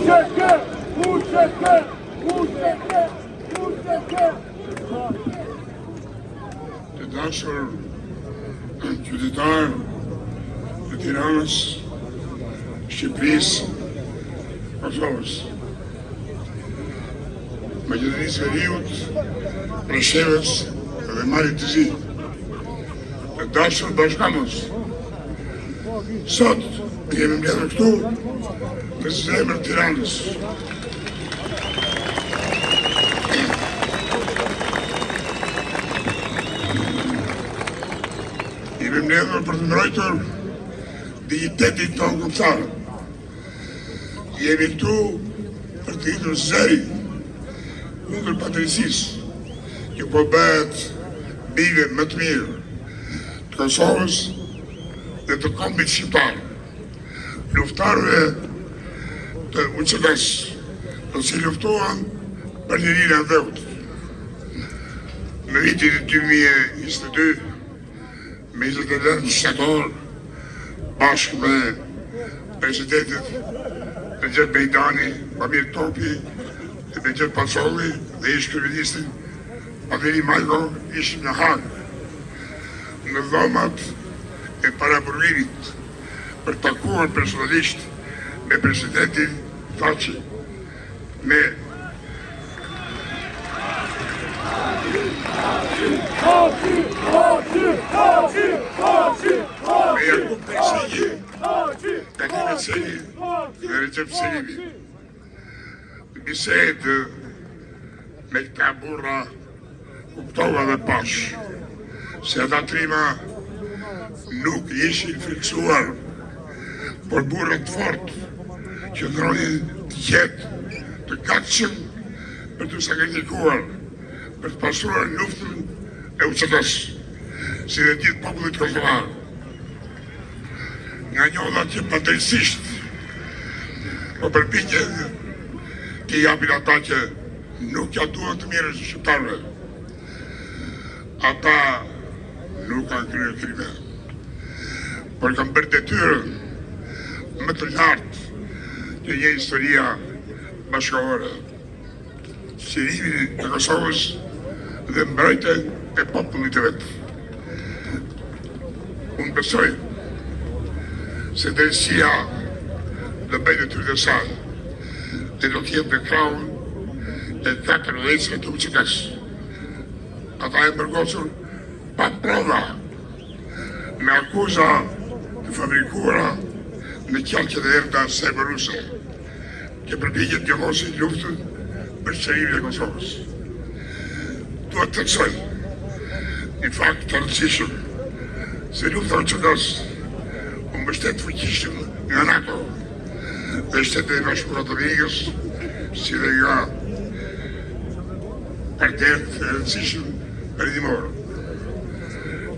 Të dashur qytetarë të Tiranës, Shqipërisë, Kosovës, Maqedonisë Veriut, Preshevës dhe Malit të Zi. Të dashur bashkanës, sot jemi mbledhur këtu në zemër të Tiranës. Jemi mbledhur për të mbrojtur dignitetin tonë kombëtar. Jemi këtu për të hidhur zëri kundër padrejtisë, që po bëhet bile më të mirë të Kosovës dhe të kombit shqiptar. Luftarëve të UÇK-s, të cilët luftuan për lirinë e veut. Në vitin 2022, me 29 shtator, bashkë me presidentit Recep Bejdani, Pamir Topi, Recep Pasolli dhe ish kryeministin Adeli Majko, ishim në Hagë, në dhomat e paraburgimit për takuar personalisht me presidentin Thaçi, me Jakub Persigi, Takimet Seli dhe Recep Selimi. Bisedë me këta burra kuptova dhe pash se ata trima nuk ishin friksuar, por burrat fort që ndronin të qetë, të gatshëm për të sakrifikuar, për të pasuar luftën e UÇK-s, si dhe gjithë popullit kosovar. Nga njëllat që padrejtisht po përpiqen të japin ata që nuk ja duan të mirën shqiptarëve. Ata nuk kanë kryer krime, por kanë bërë detyrën më të lartë që një historia bashkëkohore. Qëllimi e Kosovës dhe mbrojtjen e popullit të vet. Unë besoj se drejtësia do bëjë detyrën e saj dhe do të jepë krahun e 4 vëllezërve të UÇK-s. Ata e mërgosur pa prova, me akuza të fabrikuara në qalqe dhe erda serbe-ruse, që përpiqen të llosin luftën për çlimin e Kosovës. Duhet të theksoj një fakt të rëndësishëm, se lufta e UÇK-s u mbështet fuqishëm nga NATO dhe Shtetet e Bashkuara të Amerikës, si dhe nga partnerët e rëndësishëm perëndimor.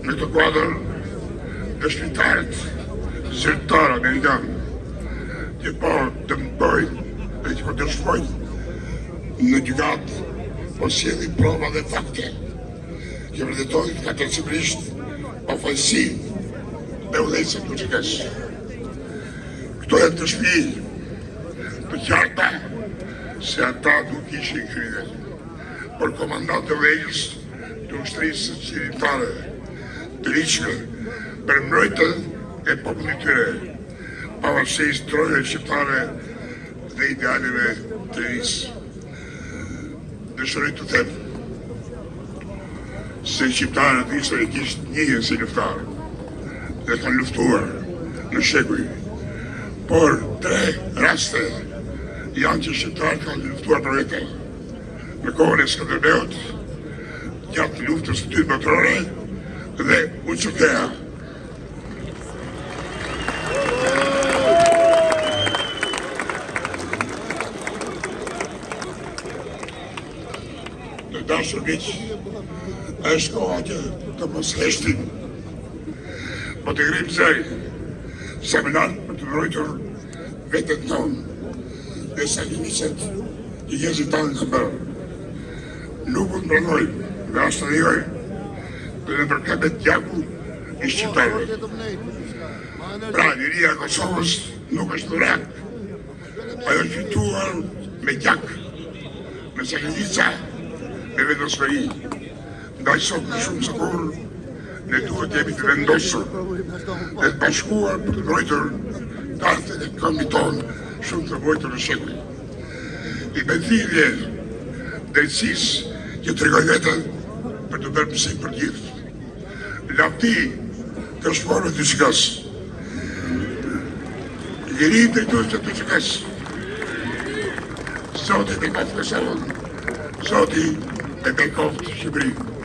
Në këtë kuadër, dëshmitarët zyrtar amerikanë që po dëmtojnë dhe që po dëshmojnë në gjykat, po sjellin prova dhe fakte që vërtetojnë katërcipërisht ofensiv dhe udhëheqësit të UÇK-s. Këto janë dëshmi të qarta se ata nuk ishin kriminal, por komandantë të udhëheqës të ushtrisë qeveritare të ligjshme për mbrojtjen e popullit të tyre, pavarësisht trojave shqiptare dhe idealeve të risë. Dëshiroj të them se shqiptarët historikisht njihen si luftarë dhe kanë luftuar në shekuj, por 3 raste janë që shqiptarët kanë luftuar për vete. Në kohën e Skënderbeut, gjatë luftës së dytë botërore dhe UÇK-ja. Të dashur miq, është koha që të mos heshtim, po të ngrim zëri, seminar për të mbrojtur veten tonë dhe sakrificet që njerëzit tanë kanë bërë. Nuk mund të mbranojmë dhe as të lejojmë të në përkapet gjaku i shqiptarëve. Pra, liria e Kosovës nuk është dhurat, ajo qytuar me gjak, me sakrifica, me vendosmëri. Ndaj sot më shumë se kur, ne duhet jemi të vendosur dhe të bashkuar për të mbrojtur tartën e këmbit tonë shumë të mbrojtur në shekuj. I bendhirje drejtësisë që të tregoj veten për të bërë mësim për gjithë. Lavdi të shporë të shkas. Lirin të të shkas. Zoti me koftë Kosovën, Zoti me koftë Shqipërinë.